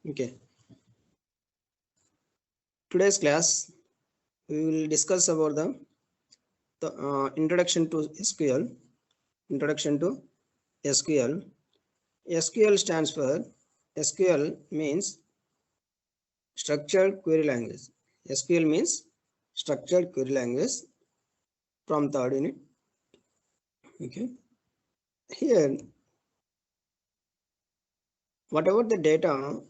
Okay. Today's class we will discuss about the introduction to SQL. Introduction to SQL. SQL stands for SQL means structured query language. SQL means structured query language from third unit. Okay. Here, whatever the data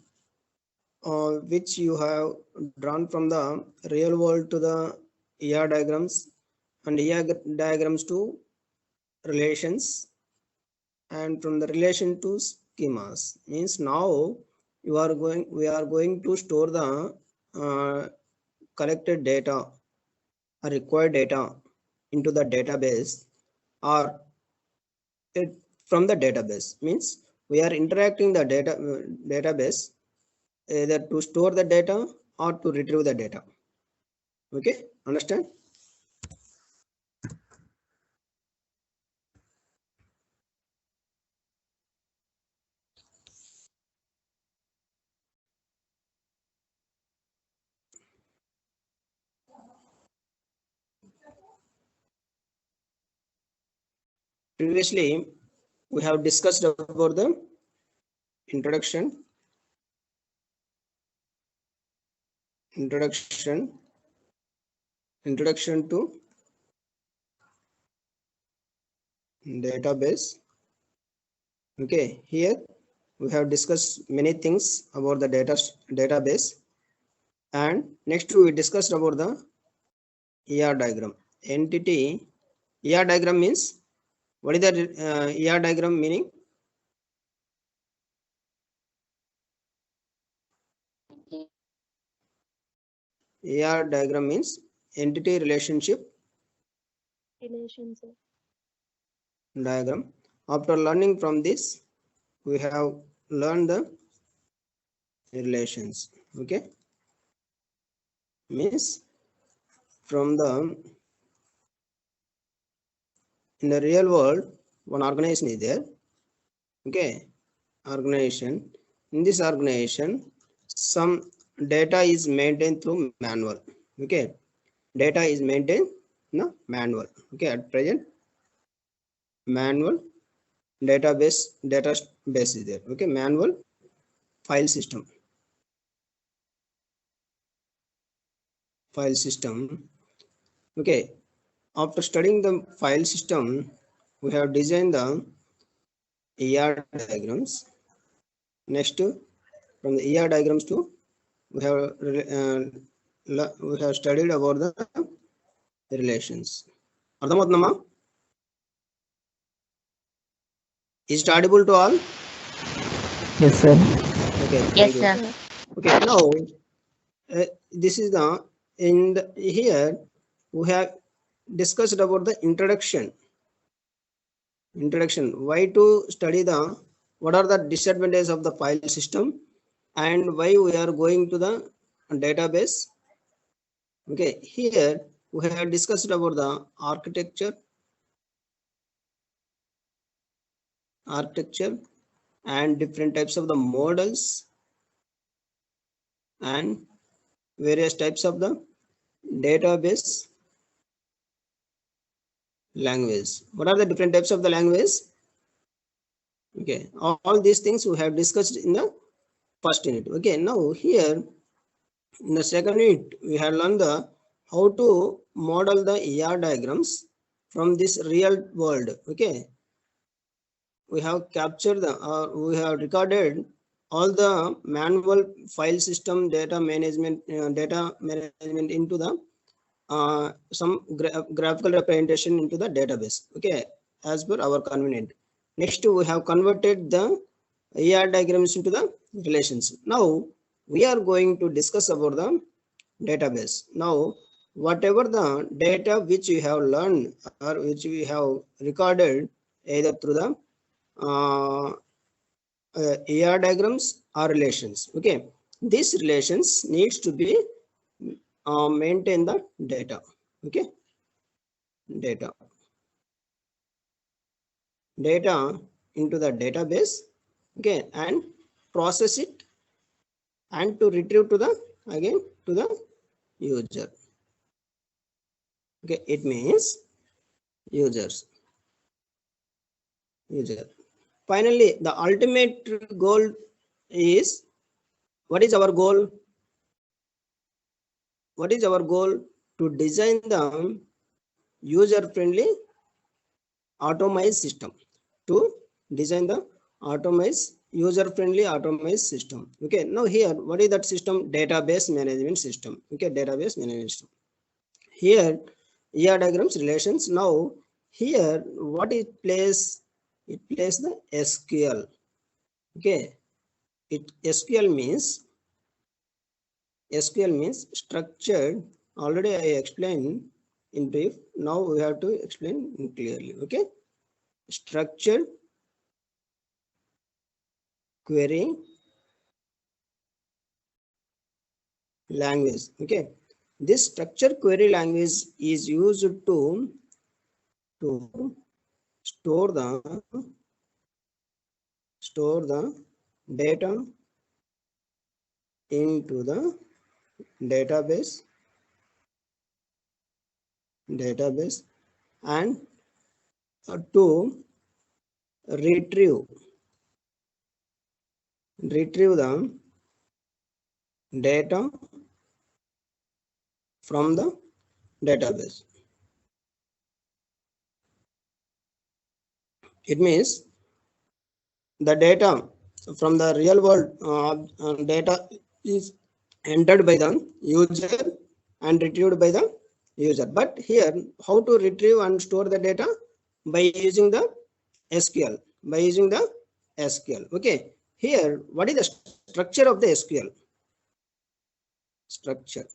which you have drawn from the real world to the ER diagrams and ER diagrams to relations and from the relation to schemas means now we are going to store the collected data or required data into the database or it, from the database means we are interacting the database either to store the data or to retrieve the data. Okay, understand? Previously we have discussed about the introduction introduction introduction to database. Okay, here we have discussed many things about the database, and next we discussed about the ER diagram. Entity ER diagram means what is the ER diagram meaning? ER diagram means entity relationship diagram. After learning from this, we have learned the relations. Okay, means from the in the real world one organization is there. Okay, organization. In this organization, some data is maintained through manual. Okay, data is maintained no manual. Okay, at present manual database is there. Okay, manual file system. Okay, after studying the file system, we have designed the ER diagrams. Next, from the ER diagrams to we have studied about the relations. Ardhamautnama? Is it audible to all? Yes, sir. Okay, Yes, thank you. sir. Okay, now this is the here we have discussed about the introduction. Why to study the what are the disadvantages of the file system and why we are going to the database. Okay, here we have discussed about the architecture and different types of the models and various types of the database language. What are the different types of the language? Okay, all these things we have discussed in the first unit. Okay, now here in the second unit we have learned the how to model the ER diagrams from this real world. Okay, we have captured the we have recorded all the manual file system data management into the some graphical representation into the database. Okay, as per our convenient. Next we have converted the ER diagrams into the relations. Now we are going to discuss about the database. Now whatever the data which we have learned or which we have recorded either through the ER diagrams or relations. Okay, these relations needs to be maintain the data. Okay, data into the database. Okay, and process it and to retrieve to the again to the user. Okay, it means user. Finally, the ultimate goal is, what is our goal? What is our goal? To design the user-friendly automized system. To design the automized user-friendly automized system. Okay, now here, what is that system? Database management system. Okay, database management system. Here, ER diagrams relations. Now, here, what it plays? It plays the SQL. Okay, SQL means structured. Already I explained in brief. Now we have to explain clearly. Okay, structured query language. Okay, this structured query language is used to store the data into the database and to retrieve the data from the database. It means the data from the real world data is entered by the user and retrieved by the user. But here, how to retrieve and store the data? By using the SQL. By using the SQL. Okay. Here, what is the structure of the SQL? Structure.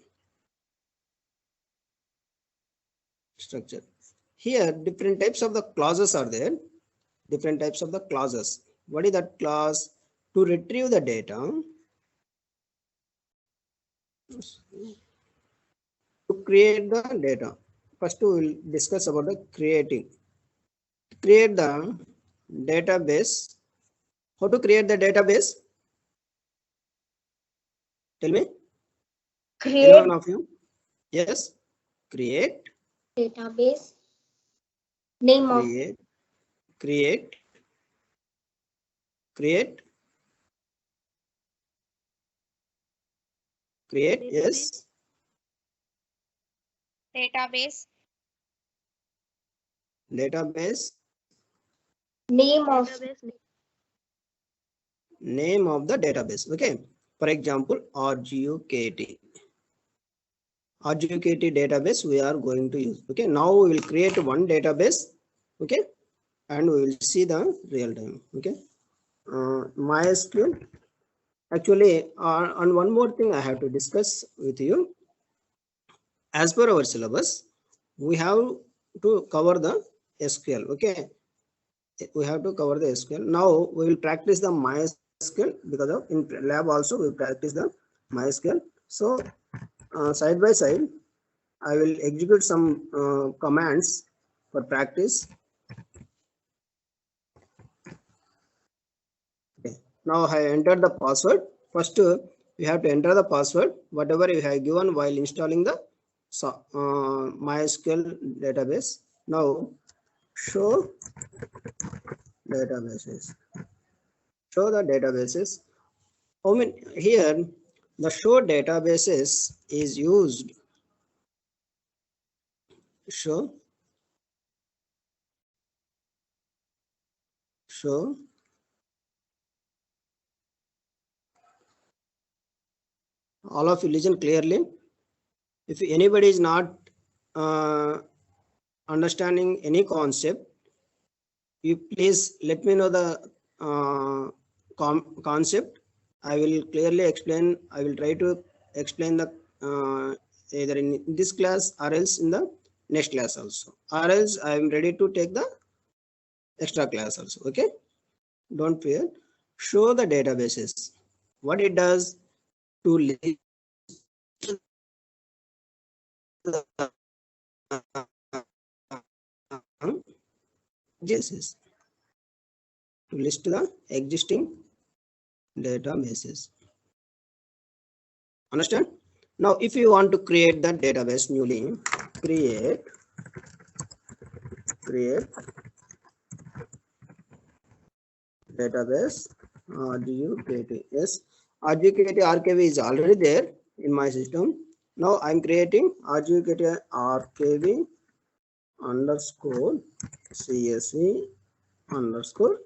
Here, different types of the clauses are there. Different types of the clauses. What is that clause? To retrieve the data, to create the data. First, we will discuss about the creating. To create the database. How to create the database? Tell me. Any Create one of you? Yes. Create. database. Name of Create. Yes. database. Database. Name of Name of the database. Okay. For example, RGUKT. RGUKT database we are going to use. Okay. Now we will create one database. Okay. And we will see the real time. Okay. MySQL. Actually, and one more thing I have to discuss with you. As per our syllabus, we have to cover the SQL. Okay. We have to cover the SQL. Now we will practice the MySQL, because of in lab also we practice the MySQL. So side by side, I will execute some commands for practice. Okay. Now I entered the password. First, you have to enter the password, whatever you have given while installing the MySQL database. Now, show databases. Show the databases. I mean, here the show databases is used. Show all of you listen clearly. If anybody is not understanding any concept, you please let me know the concept. I will clearly explain. I will try to explain the either in this class or else in the next class also, or else I am ready to take the extra class also. Okay, don't fear. Show the databases. What it does to list databases, to list the existing databases. Understand? Now, if you want to create the database newly, create database RGUKT. Yes, RGUKT RKV is already there in my system. Now I'm creating RGUKT RKV underscore CSV underscore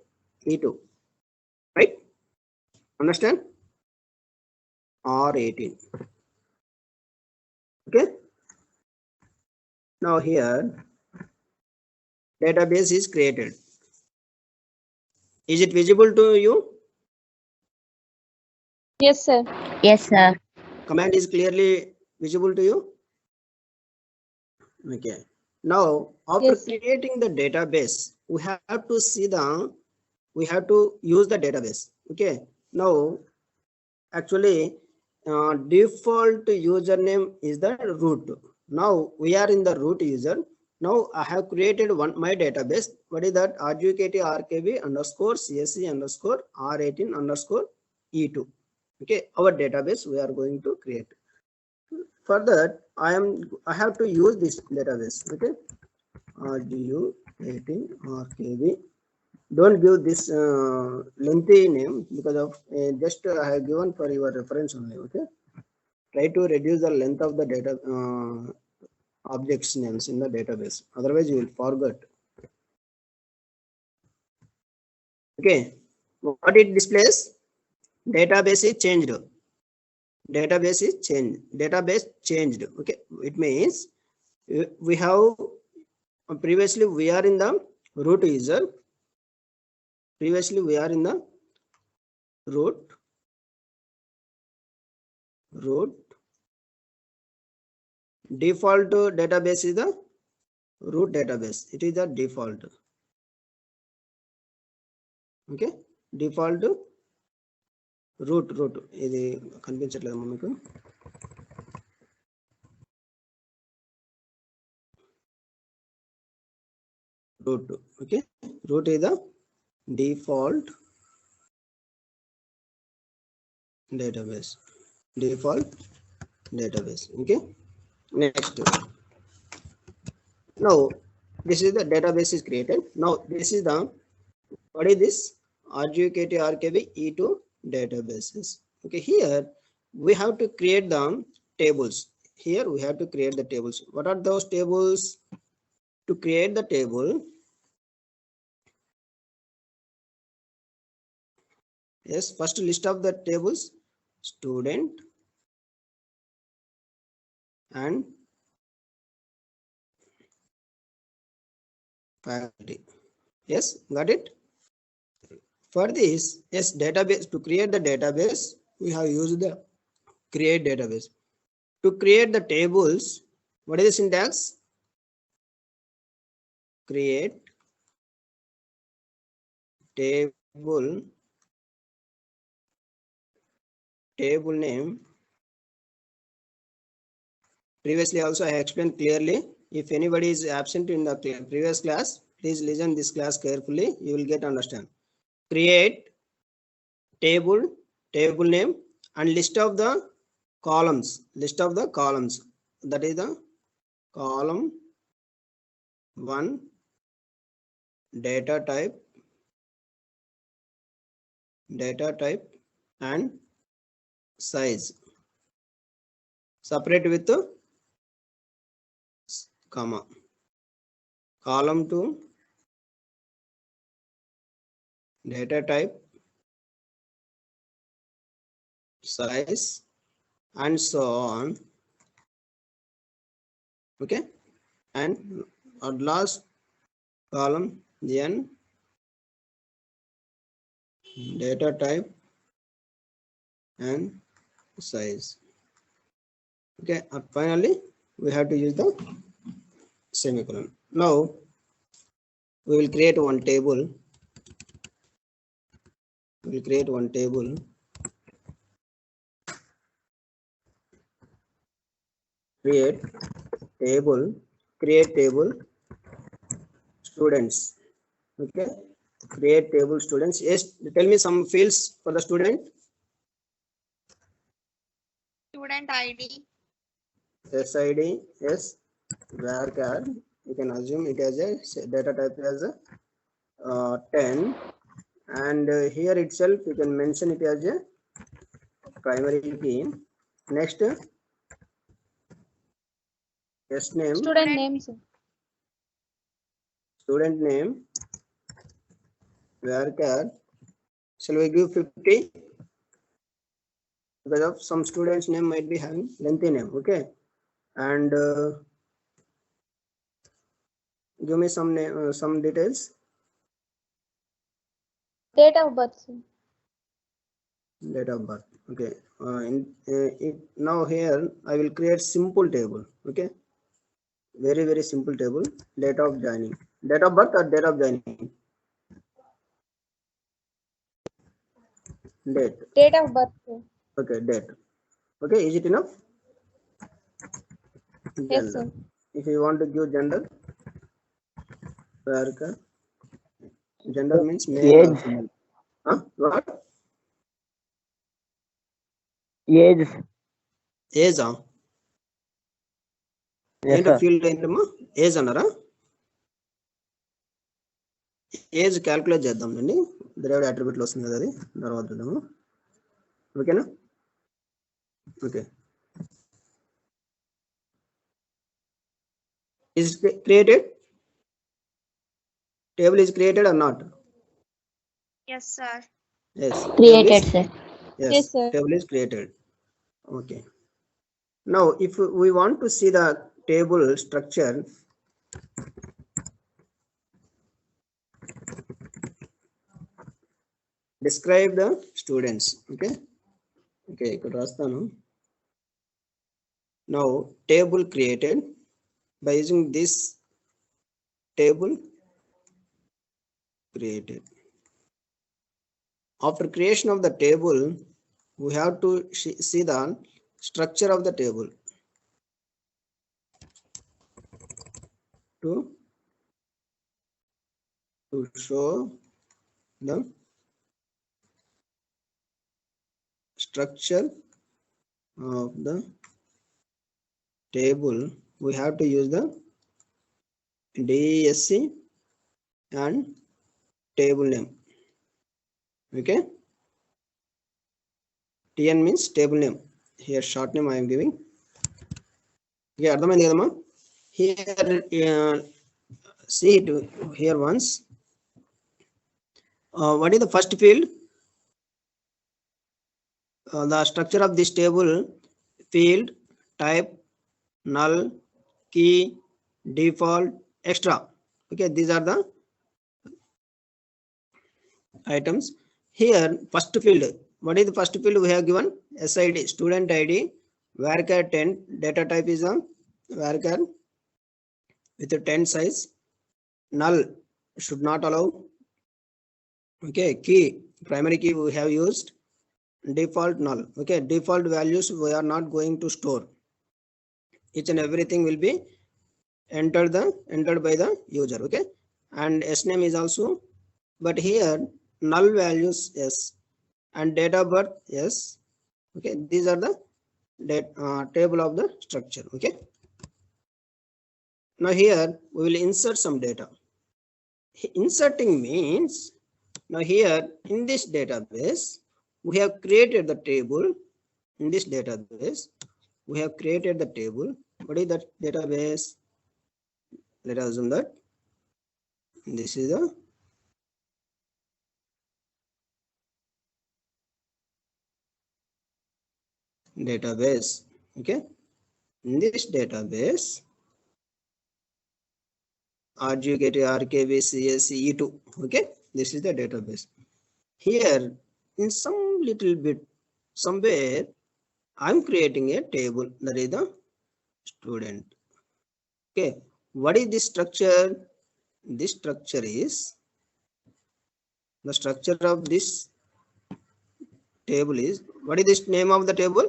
E2. Right? Understand? R18. Okay. Now here database is created. Is it visible to you? Yes, sir. Yes, sir. Command is clearly visible to you? Okay. Now, after Yes, sir. creating the database, we have to see we have to use the database. Okay. Now, actually, default username is the root. Now, we are in the root user. Now, I have created my database. What is that? RGKT RKB underscore CSC underscore R18 underscore E2. Okay. Our database we are going to create. For that, I have to use this database. Okay. RGU18 RKB. Don't give this lengthy name because of just I have given for your reference only. Okay. Try to reduce the length of the data objects names in the database. Otherwise, you will forget. Okay. What it displays? Database is changed. Database is changed. Database changed. Okay. It means we have previously we are in the root user. Previously we are in the root default database is the root database. It is the default. Okay. Default root ఇది కనిపించట్లేదు మీకు root. Okay. Root is the default database. Okay. Next. Now this is the database is created. Now this is the what is this? RGKT RKB E2 databases. Okay, here we have to create the tables. Here we have to create the tables. What are those tables? To create the table, yes, first list of the tables, student and faculty. Yes, got it? For this, yes, database, to create the database, we have used the create database. To create the tables, what is the syntax? Create table name. Previously also I explained clearly. If anybody is absent in the previous class, please listen this class carefully. You will get understand. Create table name and list of the columns. That is the column 1, data type and size. Separate with the comma. Column 2, data type, size, and so on. Okay, and at last column n, data type and size. Okay, and finally we have to use the semicolon. Now we will create one table. Create table students. Okay, create table students. Yes, tell me some fields for the student. Student ID. SID is varchar. You can assume it as a data type as a 10, and here itself you can mention it as a primary key. Next, S name, Student name, sir. student name, varchar. Shall we give 50? Because of some students' name might be having lengthy name. Okay, and give me some name, some details. Date of birth, sir. Date of birth. Okay. Now here I will create simple table. Okay. Very simple table. Date of joining. Date of birth or date of joining? Date. Date of birth, sir. Okay. Date. Okay. Is it enough? Yes, Gender. sir. If you want to give gender, where gender means male or Age. female. Huh? What? Age. Age. Yes, ఏంటో sir. Field ఏంటమ్మా age అన్నారా age calculate చేద్దాం అండి derived attribute లో వస్తుంది కదా అది తర్వాత చూద్దాము ఓకేనా okay is created table is created or not Yes, sir. yes Created, sir. yes, Yes, sir. table is created okay now if we want to see the table structure describe the students okay okay ఇక్కడ రాస్తాను now table created by using this table created after creation of the table we have to see the structure of the table to show the structure of the table we have to use the DSC and table name okay TN means table name here short name I am giving okay అర్థమైంది కదమ్మా here see it here once what is the first field the structure of this table field type null key default extra okay these are the items here first field what is the first field we have given SID student ID varchar 10 data type is a varchar with a 10 size null should not allow okay key primary key we have used default null okay default values we are not going to store each and everything will be entered by the user okay and S name is also but here null values yes and date of birth yes okay these are the table of the structure okay now here we will insert some data inserting means now here in this database we have created the table in this database we have created the table what is that database let us assume that this is the database okay in this database RGKT RKB CSE E2 okay this is the database here in some little bit somewhere I'm creating a table that is the student okay what is this structure this structure is the structure of this table is what is this name of the table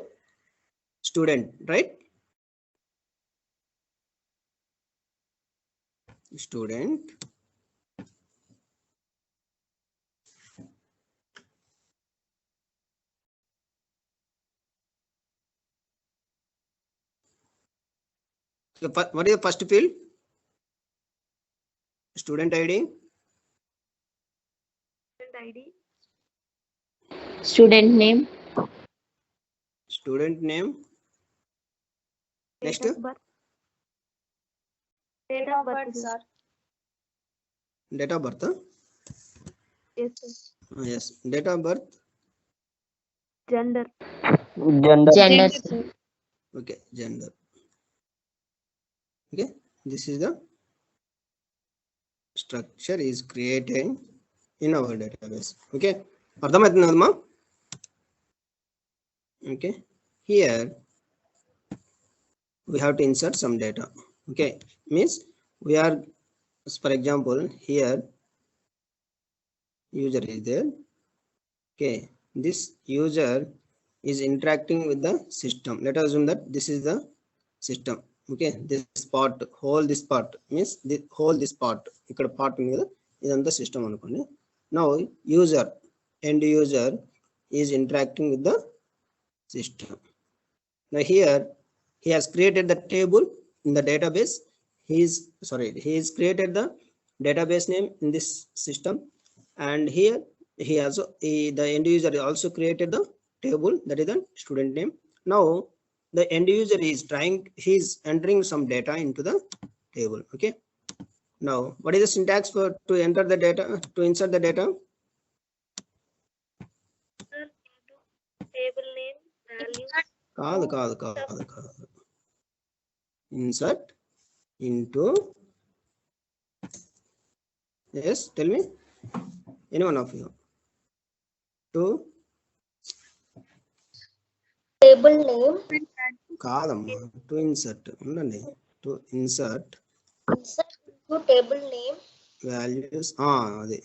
student right student What is the first field? Student ID. Student name. Student name. Next. Date of birth, sir. Date of birth. Yes, sir. Yes. Date of birth. Gender. Gender. Sir. Okay. Gender. Okay. This is the structure is created in our database. Okay. అర్థమవుతుందమ్మా? Okay. Here we have to insert some data. Okay. Means we are, for example, here user is there. Okay. This user is interacting with the system. Let us assume that this is the system. Okay. This part, this part means this part. ఇక్కడ part ఉంది కదా, ఇదంతా system అనుకోండి. Now user, end user is interacting with the system. Now here he has created the table in the database. He has created the database name in this system, and here the end user also created the table, that is the student name. Now the end user is he's entering some data into the table. Okay. Now what is the syntax for to enter the data, to insert the data? Table name, value. కాదు. Insert into, yes, tell me, any one of you. To Table name. కాదమ్మా, to insert ఉండండి. To insert Insert into table name. values, అది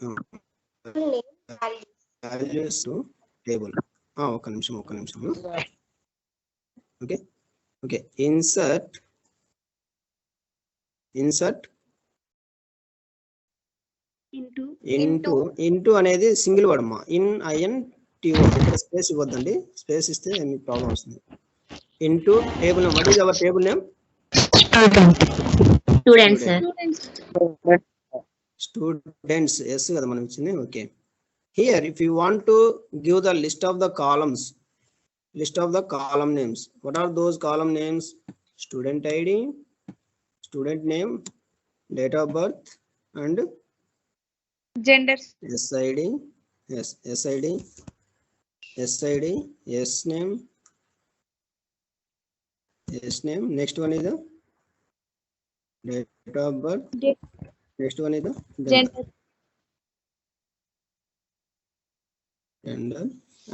Name value. values to table. ఒక నిమిషం. Okay. Insert into అనేది single word అమ్మా. INTO ఇక్కడ space ఇవ్వద్దండి. Space ఇస్తే ఎన్ని ప్రాబ్లం వస్తుంది. Into table name. What is our table name? Student, sir. Students. Yes కదా మనం ఇచ్చింది. Okay. Here if you want to give the list of the column names, what are those column names? Student ID, student name, date of birth, and Gender. SID. Yes, SID, name. Next one is the date of birth. Next one is the Gender. Gender.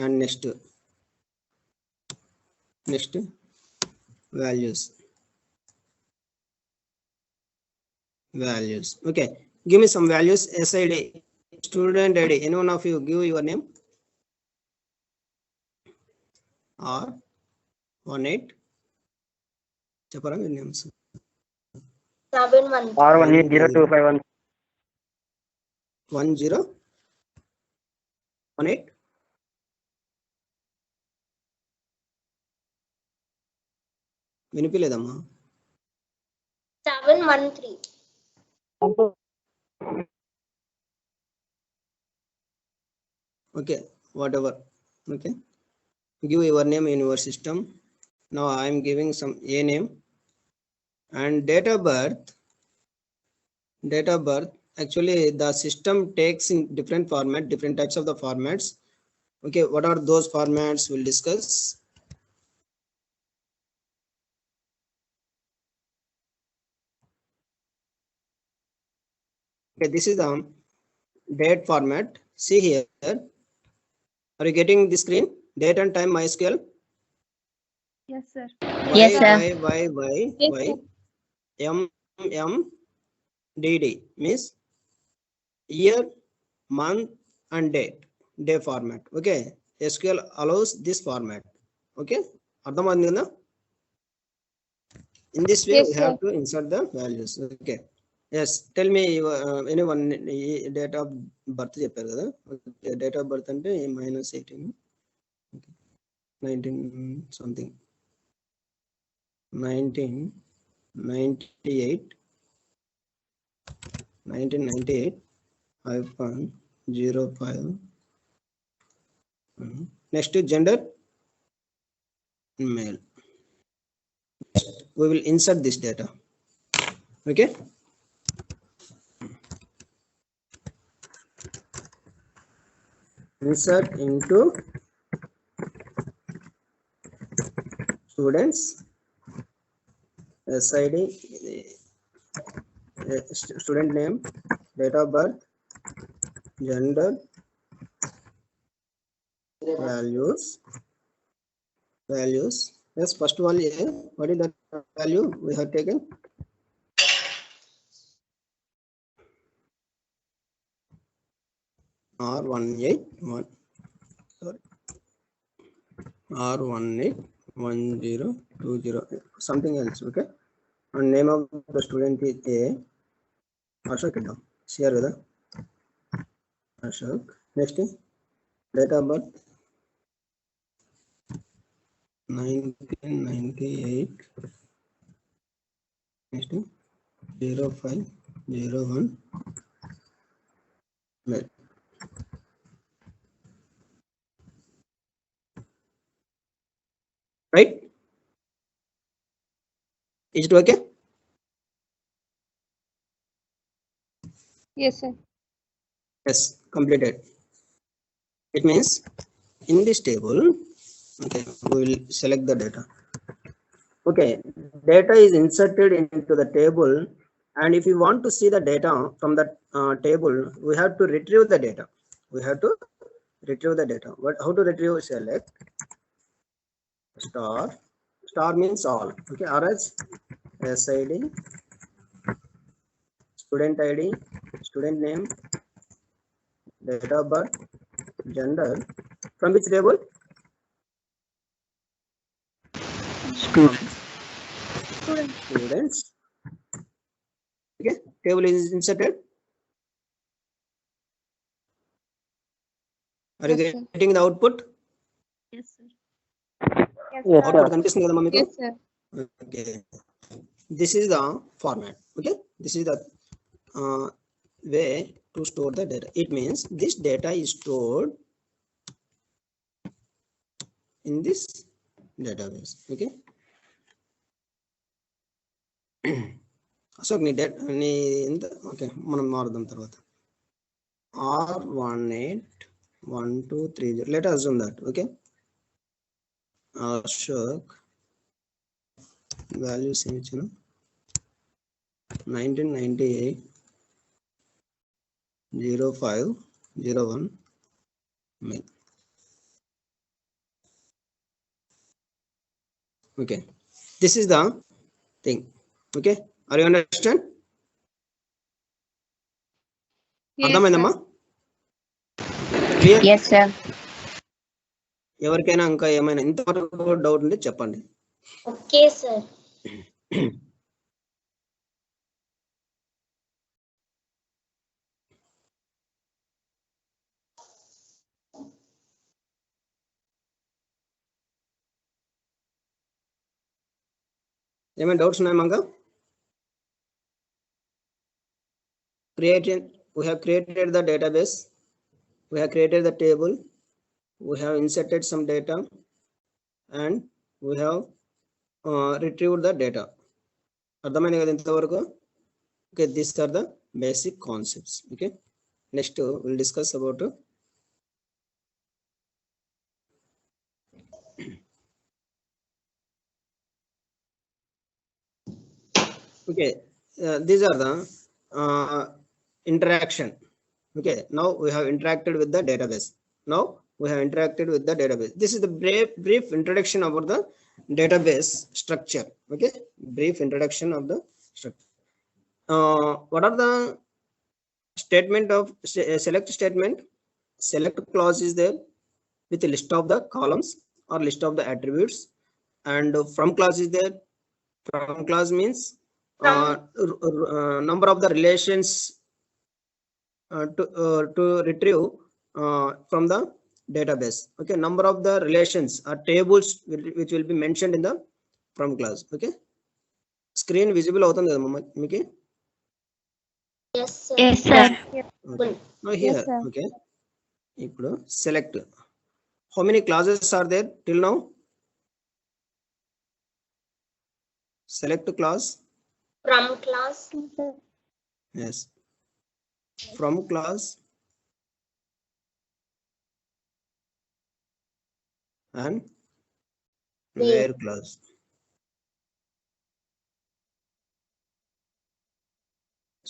And next values. Okay, give me some values. SID, student ID. Any one of you give your name. R18 చెప్పరా మీ names. 7-1. R180251. 1018 వినిపించలేదమ్మా. 713. Okay, whatever. Okay, give your name in your system. Now I am giving some a name and date of birth. Actually the system takes in different types of the formats. Okay, what are those formats? We'll discuss. Okay, this is the date format. See here, are you getting the screen? Date and time MySQL. Yes, sir. Yes, sir. Why MMDD means year, month and date, day format. Okay, SQL allows this format. Okay, అర్థమైంది కదా? In this way, Yes, we have to insert the values. Okay. Yes, tell me anyone date of birth చెప్పారు కదా. Okay, date of birth అంటే -18 19 something 19 98 1998 hyphen 05. Next is gender male. We will insert this data. Okay. Insert into students SID, student name, date of birth, gender, values. Yes, first one, what is that value we have taken? R181, sorry, R181020, something else, okay? And name of the student is A. Ashok, share with Ashok. Next, date of birth 1998. Next, 0501. Right? Is it okay? Yes, sir. Yes, completed. It means in this table, okay, we will select the data. Okay, data is inserted into the table, and if you want to see the data from the table, we have to retrieve the data. What? How to retrieve? Select star. Star means all. Okay, RS SID, student ID, student name, date of birth, gender. From which table? Students. Okay, table is inserted. Are you getting the output? Yes, sir. Yes, Output sir. కనిపిస్తుంది కదా మీకు? Yes, sir. Okay, this is the format. Okay, this is the way to store the data. It means this data is stored in this database. Okay. Ashok నీ నీ ఎంత okay మనం మారుదాం తర్వాత R181230. Let us assume that. Okay, Ashok values 1998 0501 mail. Okay, this is the thing. Okay, are you understand? Yes, అర్థమైందమ్మా? sir. Clear? Yes, sir. ఎవరికైనా ఇంకా ఏమైనా ఇంతవరకు డౌట్ ఉంటే చెప్పండి. Okay, sir. ఏమైనా డౌట్స్ ఉన్నాయా ఇంకా? We have created the database, we have created the table, we have inserted some data, and we have retrieved the data. అర్థమైంది కదా ఇంతవరకు? Okay, these are the basic concepts. Okay, next we'll discuss about okay, these are the interaction. Okay, now we have interacted with the database. This is the brief introduction about the database structure. Okay, brief introduction of the structure. What are the statement of select statement? Select clause is there with a list of the columns or list of the attributes, and from clause is there. From clause means number of the relations to retrieve from the database. Okay, number of the relations or tables which will be mentioned in the from clause. Okay, screen visible అవుతుంది కదా మీకు? Yes, sir. Yes, sir. Okay. Now here, sir. okay. ఇప్పుడు select. How many clauses are there till now? Select clause. From class. Yes. From clause and where clause.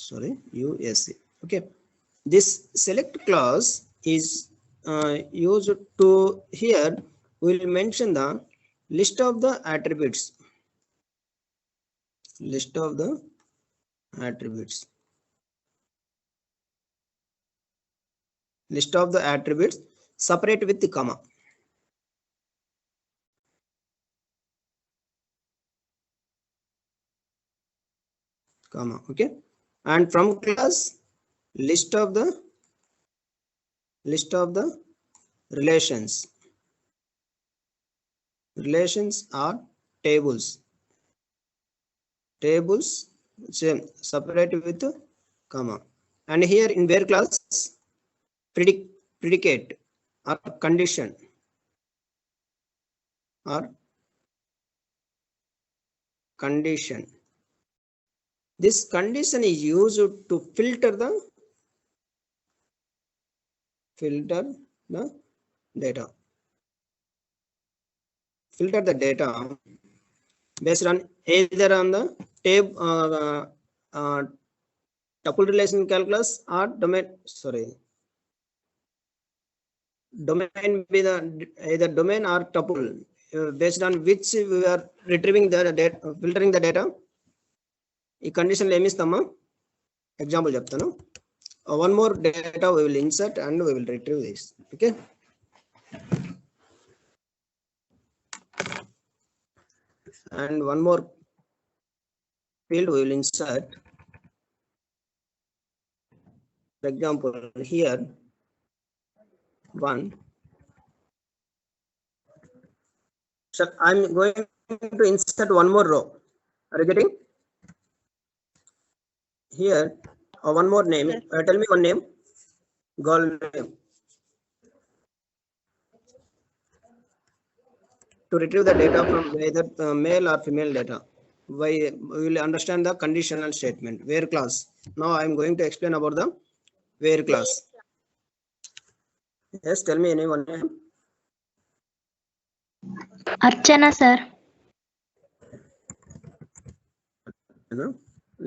Sorry, USC. Okay. This select clause is used to here we will mention the list of the attributes. List of the attributes. List of the attributes separate with the comma. Comma, okay. And from class list of the relations. Relations are tables. Tables same separate with comma. And here in where class predicate or condition or condition. This condition is used to filter the data. Filter the data based on either on the tuple relation calculus or domain. Sorry, domain be the either domain or tuple based on which we are retrieving the data, filtering the data. ఈ కండిషన్లో ఏమి ఇస్తామా? Example చెప్తాను. One more data we will insert and we will retrieve this. Okay. And one more field we will insert. For example, here one. So I'm going to insert one more row. Are you getting? Here one more name. Tell me one name. Girl name. To retrieve the data from either male or female data. We will understand the conditional statement. Where clause. Now I am going to explain about the where clause. Yes, tell me anyone name. Archana, sir.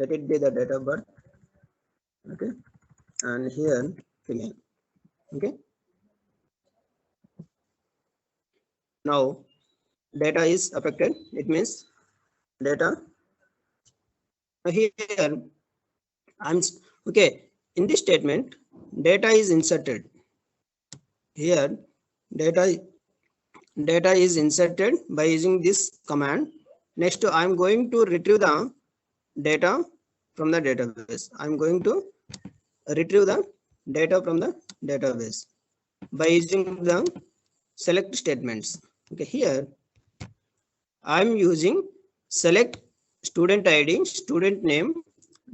Let it be the date of birth. Okay. And here female. Okay. Now data is affected. It means data. Here I'm okay. In this statement, data is inserted. Here data is inserted by using this command. Next, I am going to retrieve the data from the database. I am going to retrieve the data from the database by using the select statements. Okay, here I am using select student ID, student name,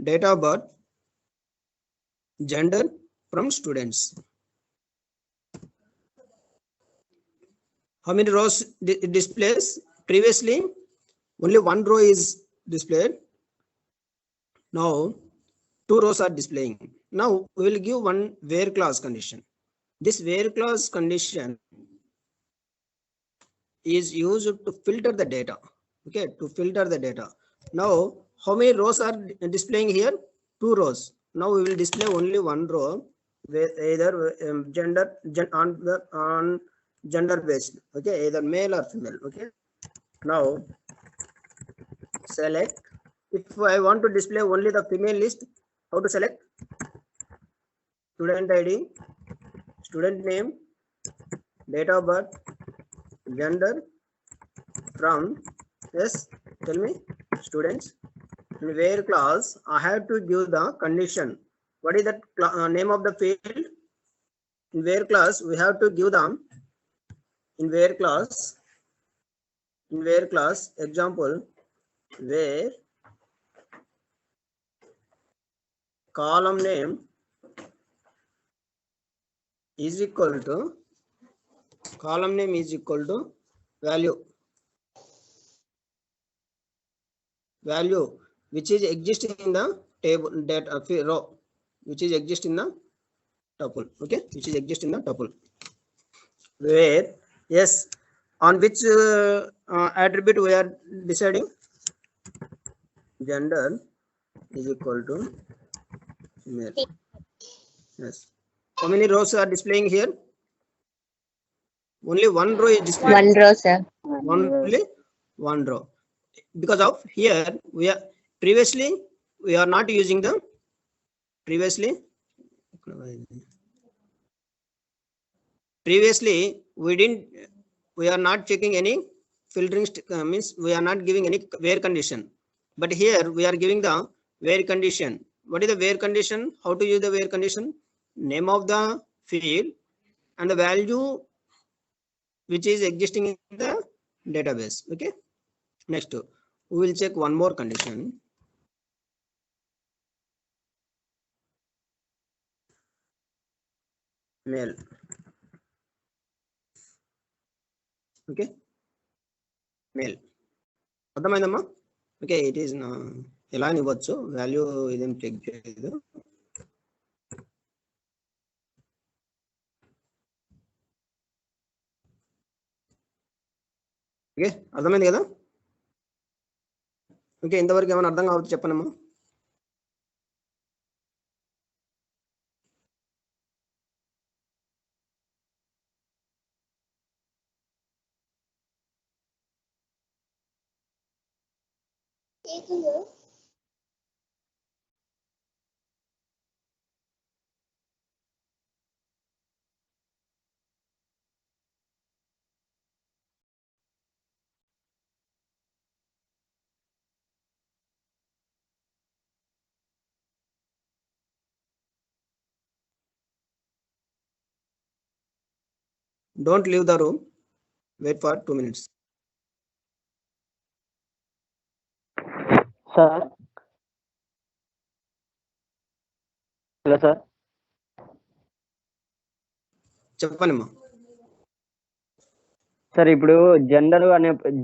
date of birth, gender from students. How many rows it displays? Previously, only one row is displayed. Now, two rows are displaying. Now, we will give one where clause condition. This where clause condition is used to filter the data. Okay, to filter the data. Now, how many rows are displaying here? Two rows. Now, we will display only one row with either gender on gender based. Okay, either male or female. Okay. Now, select. If I want to display only the female list, how to select? Student ID, student name, date of birth, gender from, yes, tell me, students. In where clause, I have to give the condition. What is that name of the field? In where clause, we have to give them. In where clause, example, where column name is equal to value which is existing in the table data row, which is exist in the tuple. Okay, which is exist in the tuple, where yes, on which attribute we are deciding. Gender is equal to male. Yes, how many rows are displaying here? Only one row is displayed. One row, sir. Only one row, because of here we are previously we are not using the previously we are not checking any filtering means we are not giving any where condition, but here we are giving the where condition. What is the where condition? How to use the where condition? Name of the field and the value which is existing in the database. Okay, next we will check one more condition. Male. Okay, male. అర్థమైందమ్మా? Okay, it is ఎలా అని ఇవ్వచ్చు, value ఇదేం check చేయలేదు. Okay, అర్థమైంది కదా? Okay, ఇంతవరకు ఏమైనా అర్థం కావచ్చు చెప్పనమ్మా. Don't leave the room. Wait for 2 minutes. Sir. Hello, sir. చెప్పనమ్మా. సార్ ఇప్పుడు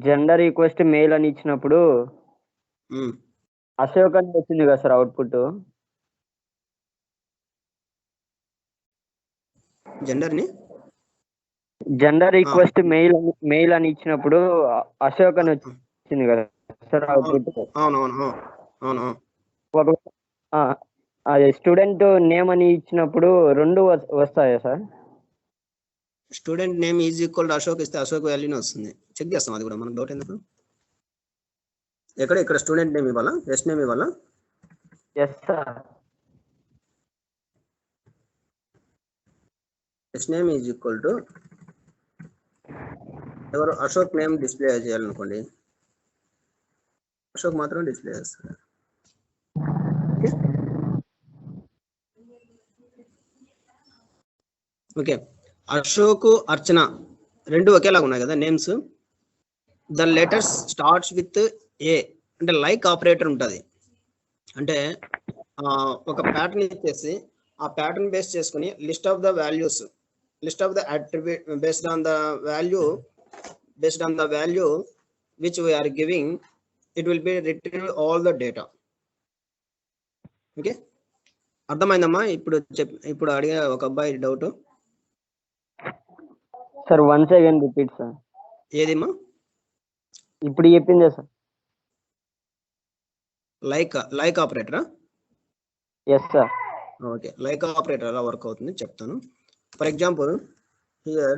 జెండర్ రిక్వెస్ట్ మెయిల్ అని ఇచ్చినప్పుడు అశోక్ అని వచ్చింది కదా sir output. Gender request mail అని ఇచ్చినప్పుడు అశోక్ అని వచ్చింది కదా సార్ అవుట్పుట్. అది స్టూడెంట్ నేమ్ అని ఇచ్చినప్పుడు రెండు వస్తాయా sir? Student name is equal to Ashok ఇస్తే అశోక్ వాల్యూనే వస్తుంది. చెక్ చేస్తాం అది కూడా, మనకు డౌట్ ఎందుకు. ఇక్కడ స్టూడెంట్ నేమ్ ఇవ్వాలా, ఎస్ నేమ్ ఇవ్వాలా? Yes sir. S name is equal to ఎవరు అశోక్ నేమ్ డిస్ప్లే చేయాలనుకోండి, అశోక్ మాత్రం డిస్ప్లే చేస్తారు. ఓకే, అశోక్ అర్చన రెండు ఒకేలాగా ఉన్నాయి కదా names. The letters starts with a అంటే లైక్ ఆపరేటర్ ఉంటుంది. అంటే ఒక ప్యాటర్న్ ఇచ్చేసి ఆ ప్యాటర్న్ బేస్ చేసుకుని list of the values, list of the attribute based on the value which we are giving, it will be retrieve all the data. Okay, అర్థమైందమ్మా? ఇప్పుడు అడిగే ఒక అబ్బాయి doubt sir. Once again repeat sir. ఏదిమ్మా? ఇప్పుడు చెప్పిందే sir. Like ఆపరేటరా? Yes sir. Okay, like operator ఎలా వర్క్ అవుతుంది చెప్తాను. For example here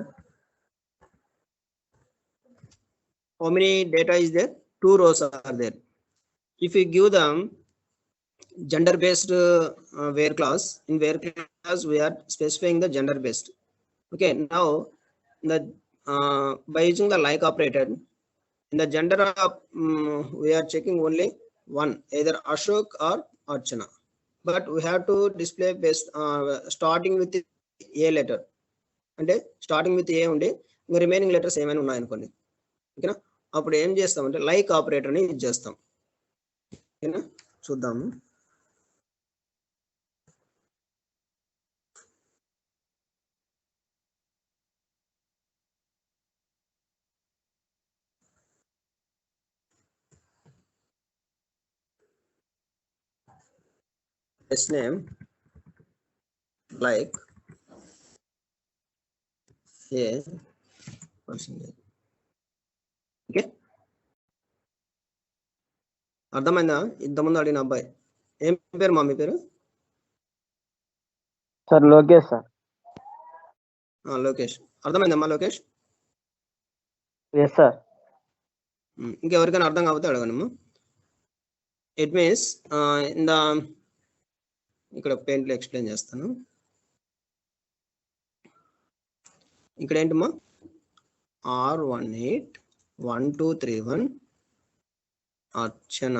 how many data is there? 2 rows are there. If you give them gender based where clause, in where clause we are specifying the gender based. Okay, now the by using the like operator in the gender we are checking only one, either Ashok or Archana, but we have to display based starting with a letter, అంటే starting with a ఉండి ఇంకా remaining letters ఏమైనా ఉన్నాయనుకోండి. ఓకేనా, అప్పుడు ఏం చేస్తామంటే like ఆపరేటర్ని యూజ్ చేస్తాం. ఓకేనా, చూద్దాము. S name like a percentage. Okay, అర్థమైందా? ఇంతకుముందు అడిగిన అబ్బాయి ఏం పేరు మా మీ పేరు? Sir Lokesh sir. లోకేష్. అర్థమైందమ్మా లోకేష్? Yes sir. ఇంకెవరికైనా అర్థం కాకపోతే అడగనమ్మా. ఇట్ మీన్స్ ఇన్ ద ఇక్కడ పెయింట్లో ఎక్స్ప్లెయిన్ చేస్తాను. ఇక్కడ ఏంటమ్మా, R181231 అర్చన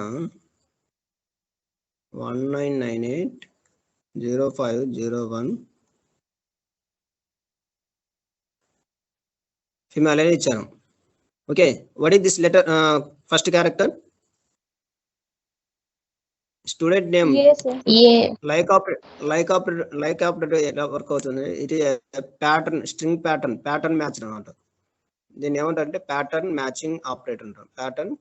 19980501 ఫిమేల్ అని ఇచ్చాను. Okay, what is this letter? First character student name like operator ఎలా వర్క్ అవుతుంది? It is pattern, string pattern match అనమాట. దీన్ని ఏమంటారంటే ప్యాటర్న్ మ్యాచింగ్ ఆపరేటర్ అంటారు. Pattern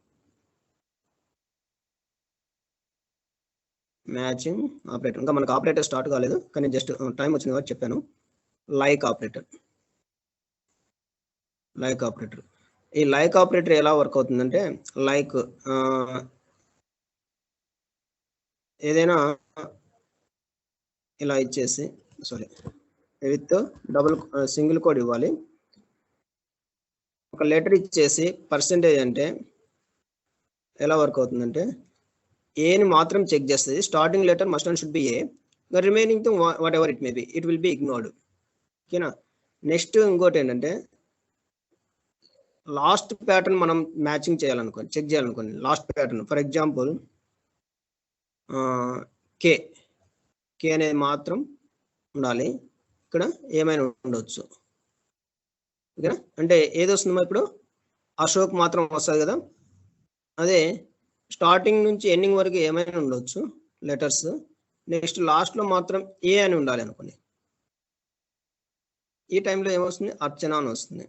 matching operator. ఇంకా మనకు ఆపరేటర్ స్టార్ట్ కాలేదు, కానీ జస్ట్ టైం వచ్చింది కాబట్టి చెప్పాను. Like operator. ఈ లైక్ ఆపరేటర్ ఎలా వర్క్ అవుతుందంటే, లైక్ ఏదైనా ఇలా ఇచ్చేసి, sorry with double single code ఇవ్వాలి. ఒక లెటర్ ఇచ్చేసి పర్సెంటేజ్ అంటే ఎలా వర్క్ అవుతుందంటే, ఏని మాత్రం చెక్ చేస్తుంది. Starting letter must and should be A, remaining thing whatever it may be, it will be ignored. ఓకేనా? నెక్స్ట్ ఇంకోటి ఏంటంటే, లాస్ట్ ప్యాటర్న్ మనం మ్యాచింగ్ చేయాలనుకోండి, చెక్ చేయాలనుకోండి. Last pattern for example K అనేది మాత్రం ఉండాలి, ఇక్కడ ఏమైనా ఉండొచ్చు. ఓకేనా? అంటే ఏది వస్తుందమ్మా ఇప్పుడు? అశోక్ మాత్రం వస్తుంది కదా. అదే స్టార్టింగ్ నుంచి ఎండింగ్ వరకు ఏమైనా ఉండొచ్చు లెటర్స్. నెక్స్ట్ లాస్ట్లో మాత్రం ఏ అని ఉండాలి అనుకోండి. ఈ టైంలో ఏమొస్తుంది? అర్చన అని వస్తుంది.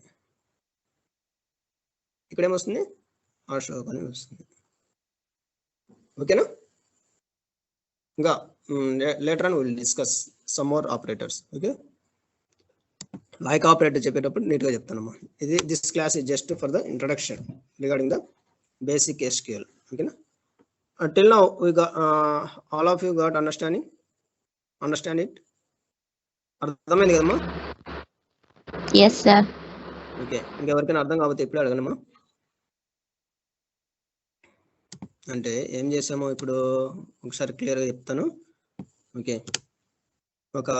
ఇక్కడ ఏమొస్తుంది? అశోక్ అని వస్తుంది. ఓకేనా? ఇంకా later on will discuss some more operators. Okay, like operator చెప్పేటప్పుడు నీట్గా చెప్తానమ్మా. This class is just for the introduction regarding the basic SQL. ఓకేనా? till now we got all of you got understand it? అర్థమైంది కదమ్మా? Yes, sir. Okay, ఇంకెవరికైనా అర్థం కాకపోతే ఇప్పుడు అడగనమ్మా. అంటే ఏం చేసామో ఇప్పుడు ఒకసారి క్లియర్గా చెప్తాను. ఓకే, ఒక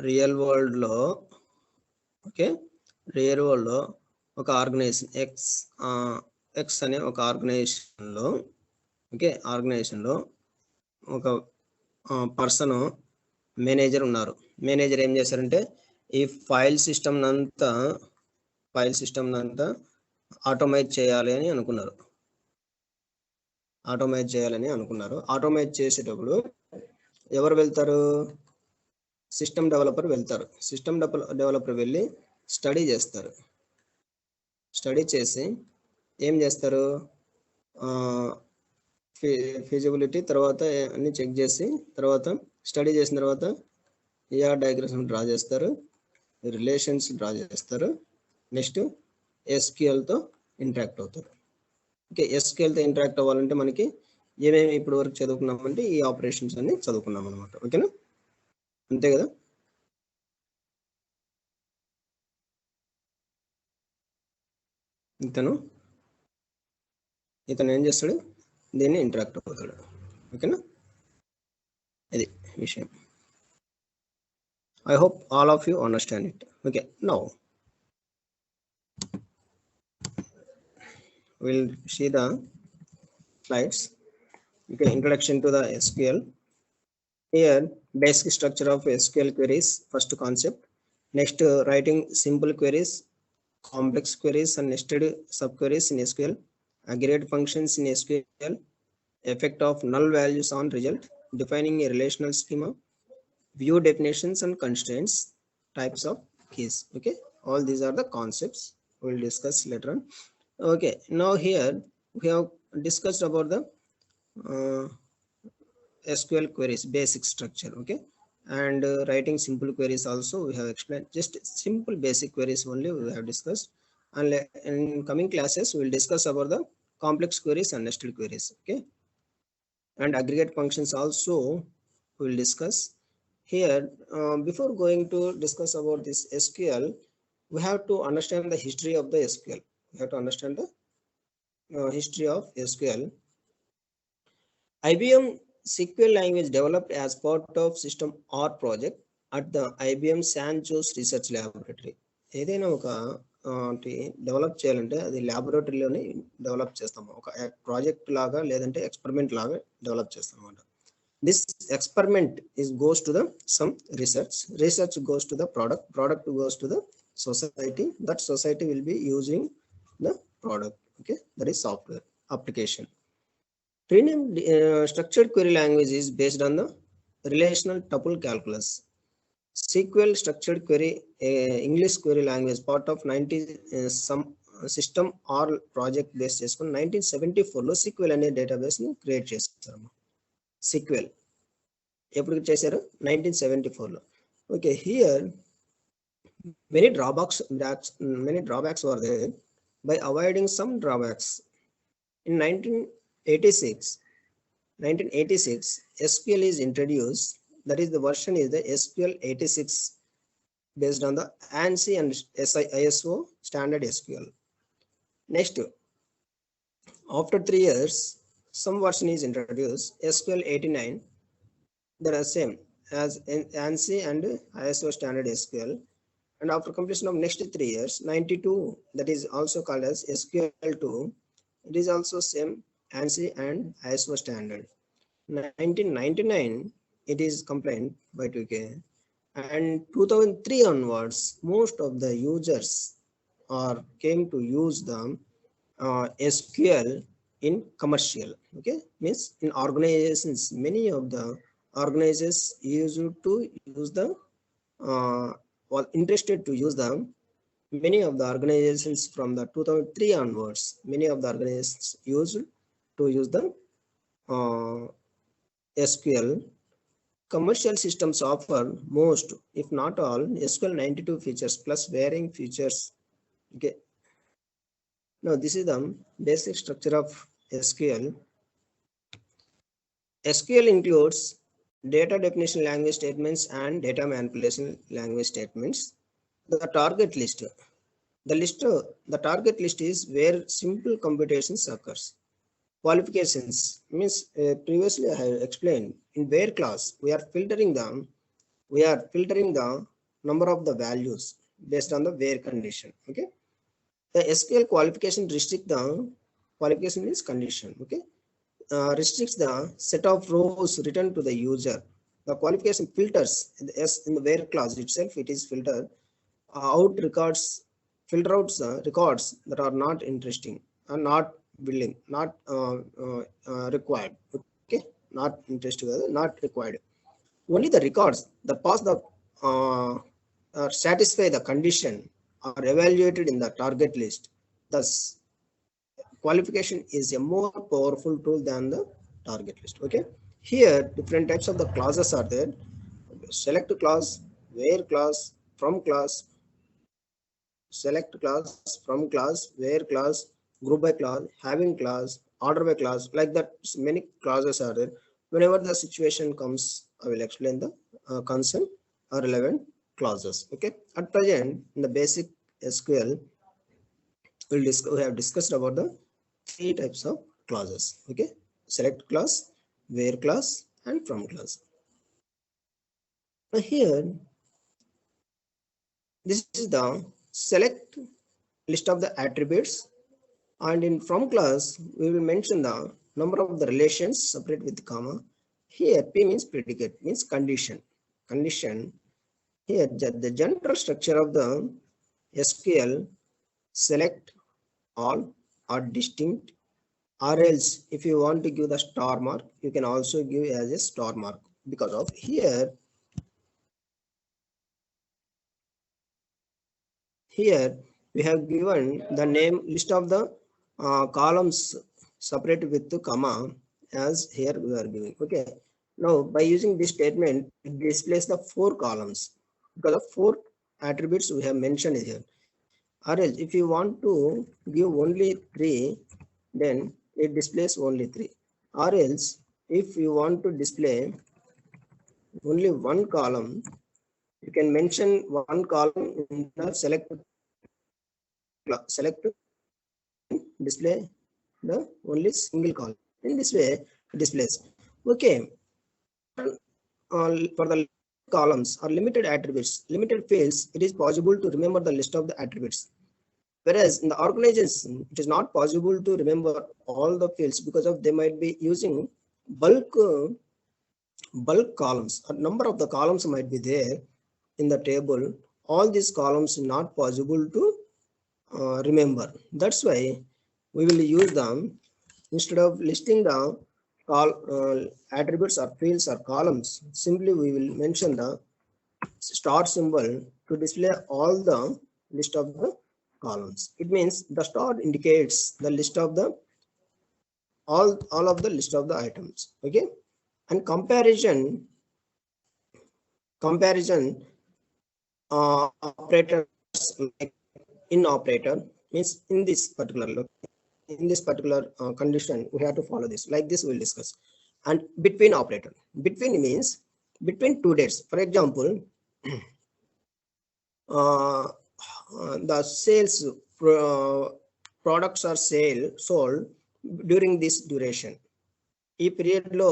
రియల్ వరల్డ్లో ఒక ఆర్గనైజేషన్ ఎక్స్ అనే ఒక ఆర్గనైజేషన్లో ఒక పర్సన్ మేనేజర్ ఉన్నారు. మేనేజర్ ఏం చేశారంటే, ఈ ఫైల్ సిస్టమ్ అంతా ఆటోమేట్ చేయాలని అనుకున్నారు. ఆటోమేట్ చేసేటప్పుడు ఎవరు వెళ్తారు? సిస్టమ్ డెవలపర్ వెళ్తారు. సిస్టమ్ డెవలపర్ వెళ్ళి స్టడీ చేసి ఏం చేస్తారు? ఫిజిబిలిటీ తర్వాత అన్ని చెక్ చేసి, తర్వాత స్టడీ చేసిన తర్వాత ER డయాగ్రామ్స్ డ్రా చేస్తారు, రిలేషన్స్ డ్రా చేస్తారు. నెక్స్ట్ SQLతో ఇంటరాక్ట్ అవుతారు. ఓకే, SQLతో ఇంటరాక్ట్ అవ్వాలంటే మనకి ఏమేమి ఇప్పుడు వరకు చదువుకున్నామంటే ఈ ఆపరేషన్స్ అన్ని చదువుకున్నాం అనమాట. ఓకేనా? అంతే కదా? ఇతను ఏం చేస్తాడు? దీన్ని ఇంటరాక్ట్ అవుతాడు. ఓకేనా? ఇది విషయం. I hope all of you understand it. Okay, now we'll see the slides. Okay, introduction to the SQL. Here, basic structure of SQL queries, first concept. Next, writing simple queries, complex queries and nested subqueries in SQL, aggregate functions in SQL, effect of null values on result, defining a relational schema, view definitions and constraints, types of keys. Okay, all these are the concepts we will discuss later on. Okay, now here we have discussed about the SQL queries, basic structure. Okay, and writing simple queries also we have explained. Just simple basic queries only we have discussed. And in coming classes we will discuss about the complex queries and nested queries. Okay, and aggregate functions also we will discuss here. Before going to discuss about this SQL, we have to understand the history of the SQL. We have to understand the history of SQL. IBM SQL language developed as part of System R project at the IBM San Jose Research Laboratory. ఏదైనా ఒక develop చేయాలంటే అది ల్యాబొరేటరీలోనే develop చేస్తాము, ఒక project లాగా లేదంటే experiment లాగా develop చేస్తాం అన్నమాట. This experiment is goes to the some research goes to the product goes to the society, that society will be using the product. Okay, that is software application. Renamed structured query language is based on the relational tuple calculus. SQL structured query English query language part of 90 some system or project based చేసుకుని 1974లో SQL అనే database ని create చేస్తారు. SQL ఎప్పుడు చేశారు? 1974లో. Okay, here many drawbacks were there. By avoiding some drawbacks, in 1986 SQL is introduced. That is, the version is the SQL 86 based on the ANSI and ISO standard SQL. Next, after 3 years some version is introduced, SQL 89. They are same as ANSI and ISO standard SQL. And after completion of next 3 years, 92, that is also called as SQL 2. It is also same ANSI and ISO standard. 1999, it is compliant by 2K. And 2003 onwards, most of the users came to use the SQL in commercial. Okay, means in organizations, many of the organizations used to use the was interested to use them. Many of the organizations from the 2003 onwards, many of the organizations used to use the SQL. Commercial systems offer most, if not all, SQL 92 features plus varying features. Okay, now this is the basic structure of SQL. SQL includes data definition language statements and data manipulation language statements. The target list. The target list is where simple computations occurs. Qualifications means previously I have explained, in where class we are filtering the number of the values based on the where condition. Okay, the SQL qualification restrict the qualification means condition. Okay, restricts the set of rows returned to the user. The qualification filters in the where class itself, it is filtered out records, filter out the records that are not interesting and not willing, not required. Okay, not interested, not required. Only the records that pass the satisfy the condition are evaluated in the target list. Thus, qualification is a more powerful tool than the target list. Okay, here different types of the clauses are there. Select clause, where clause, from clause, select clause, from clause, where clause, group by clause, having clause, order by clause, like that. Many clauses are there. Whenever the situation comes, I will explain the concern or relevant clauses. Okay, at present in the basic SQL we have discussed about the 3 types of clauses. Okay, select clause, where clause, and from clause. Now here, this is the select list of the attributes, and in from clause we will mention the number of the relations separate with comma. Here P means predicate, means condition. Here the general structure of the SQL, select, all, or distinct, or else if you want to give the star mark, you can also give as a star mark, because of here we have given the name list of the columns separate with the comma, as here we are giving. Okay, Now, by using this statement, it displays the 4 columns because of 4 attributes we have mentioned here. Or else, if you want to give only 3, then it displays only 3. Or else, if you want to display only one column, you can mention one column in the select display the only single column. In this way, it displays. Okay. For the columns or limited attributes, limited fields, it is possible to remember the list of the attributes. Whereas in the organization, it is not possible to remember all the fields because of they might be using bulk columns. A number of the columns might be there in the table. All these columns not possible to remember. That's why we will use them instead of listing the attributes or fields or columns. Simply we will mention the star symbol to display all the list of the columns. It means the star indicates the list of the all of the list of the items. Okay, and comparison operators like in operator means in this particular condition we have to follow this. Like this we'll discuss. And between operator, between means between two dates. For example, the sales products are sold during this duration. ఈ period లో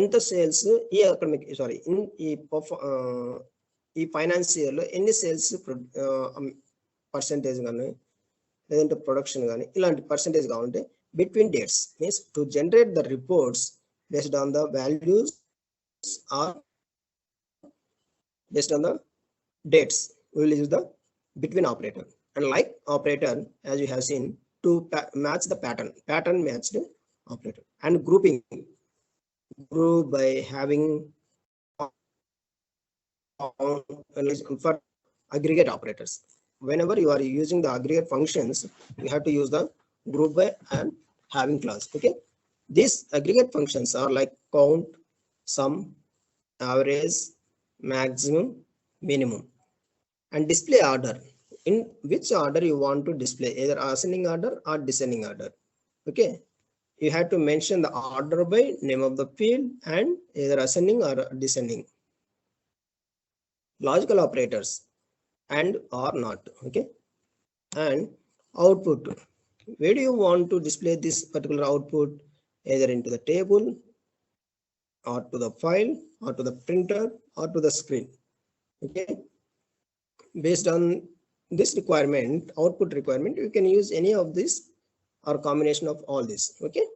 ఎంత sales ఈ economic sorry ఈ financier లో ఎన్ని sales percentage కానీ లేదంటే production కానీ ఇలాంటి పర్సెంటేజ్ కావాలంటే between dates means to generate the reports based on the values are based on the dates. We will use the between operator, and like operator as you have seen to match the pattern matched operator, and grouping group by having for aggregate operators. Whenever you are using the aggregate functions, you have to use the group by and having clause. Okay, these aggregate functions are like count, sum, average, maximum, minimum, and display order. In which order you want to display, either ascending order or descending order. Okay, you have to mention the order by name of the field and either ascending or descending. Logical operators and or not. Okay, and output, where do you want to display this particular output, either into the table or to the file or to the printer or to the screen. Okay, based on this requirement, output requirement, you can use any of this or combination of all this. Okay,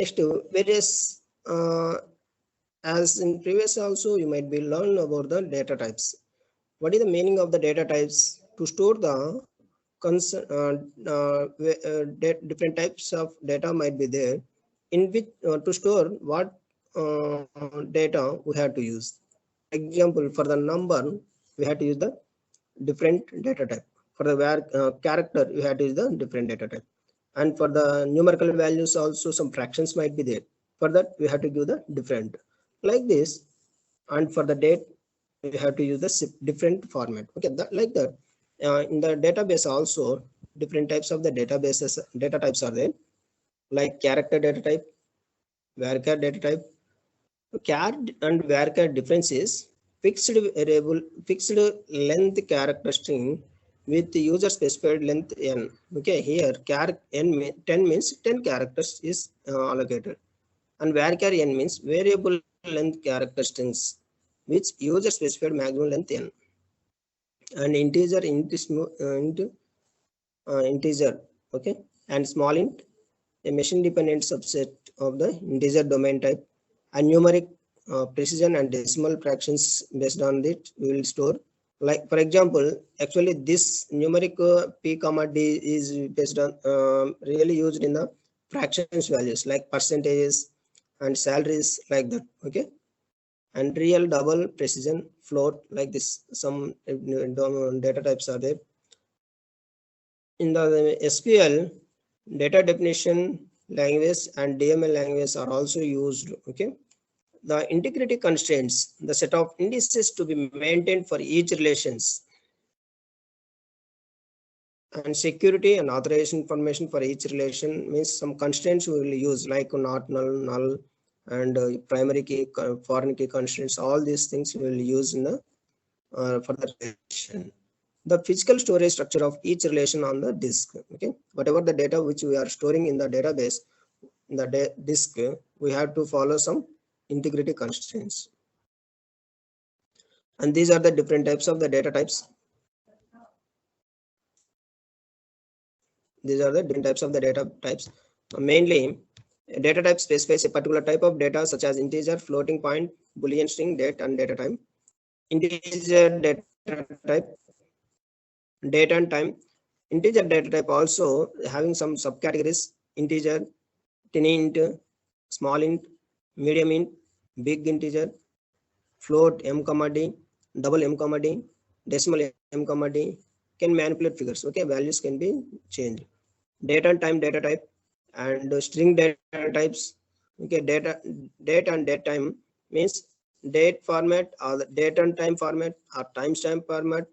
next various as in previous also you might be learned about the data types. What is the meaning of the data types? To store the different types of data might be there, in which to store what data we have to use. Example, for the number we have to use the different data type. For the character you have to use the different data type, and for the numerical values also some fractions might be there. For that we have to give the different like this, and for the date you have to use the different format. Okay, like that. In the database also different types of the data types are there, like character data type, varchar data type. Char and varchar difference is fixed variable, fixed length character string with user specified length n. Okay, here char n 10 means 10 characters is allocated, and varchar n means variable length character strings which user specified maximum length n, and integer integer. Okay, and small int, a machine dependent subset of the integer domain type, and numeric precision and decimal fractions. Based on it we will store, like for example, actually this numeric p comma d is based on really used in the fractions values like percentages and salaries, like that. Okay, and real, double, precision, float, like this. Some data types are there. In the SQL, data definition language and DML language are also used. Okay. The integrity constraints, the set of indices to be maintained for each relations, and security and authorization information for each relation means some constraints we will use like not null, null, and primary key, foreign key constraints. All these things we will use in the for the relation. The physical storage structure of each relation on the disk. Okay, whatever the data which we are storing in the database, in the disk, we have to follow some integrity constraints. And these are the different types of the data types. These are the different types of the data types. Mainly, a data type specifies a particular type of data such as integer, floating point, Boolean string, date, and data time. Integer data type, date and time. Integer data type also having some subcategories: integer, tiny int, small int, medium int, big integer, float m comma d, double m comma d, decimal m comma d. Can manipulate figures. Okay, values can be changed. Date and time data type, and string data types. Okay, date and date time means date format, or the date and time format, or timestamp format,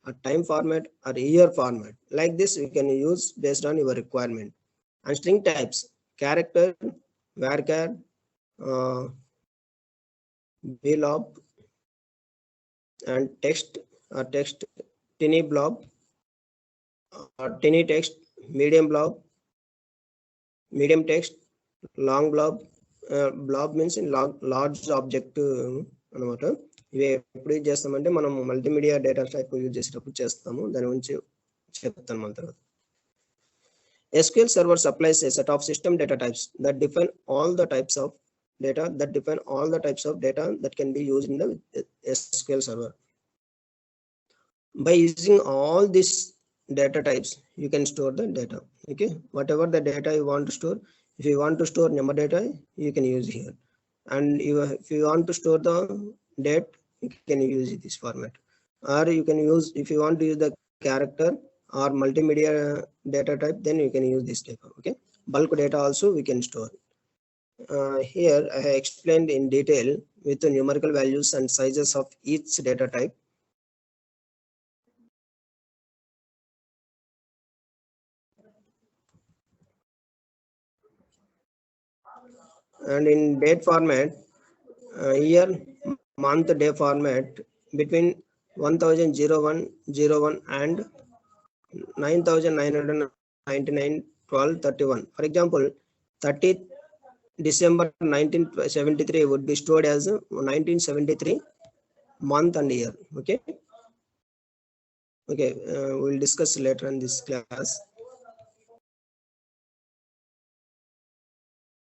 or time format, or year format. Like this we can use based on your requirement. And string types: character, varchar, uh, blob, and text, or text, tiny blob, or tiny text, medium blob, medium text, long blob. Blob means in large object అనమాట. ఇవి ఎప్పుడు use చేస్తామంటే మనం multimedia data type use చేసేటప్పుడు చేస్తాము. దాని గురించి చెప్తాను మన తర్వాత. SQL server supplies a set of system data types that define all the types of data that can be used in the SQL server. By using all these data types, you can store the data. Okay, whatever the data you want to store, if you want to store number data, you can use here. And if you want to store the date, you can use this format. Or you can use, if you want to use the character or multimedia data type, then you can use this type. Okay, bulk data also we can store. Here I have explained in detail with the numerical values and sizes of each data type. And in date format, year, month, day format between 1001 and 9999 1231. For example, 30th December 1973 would be stored as 1973 month and year. Okay, we'll discuss later in this class.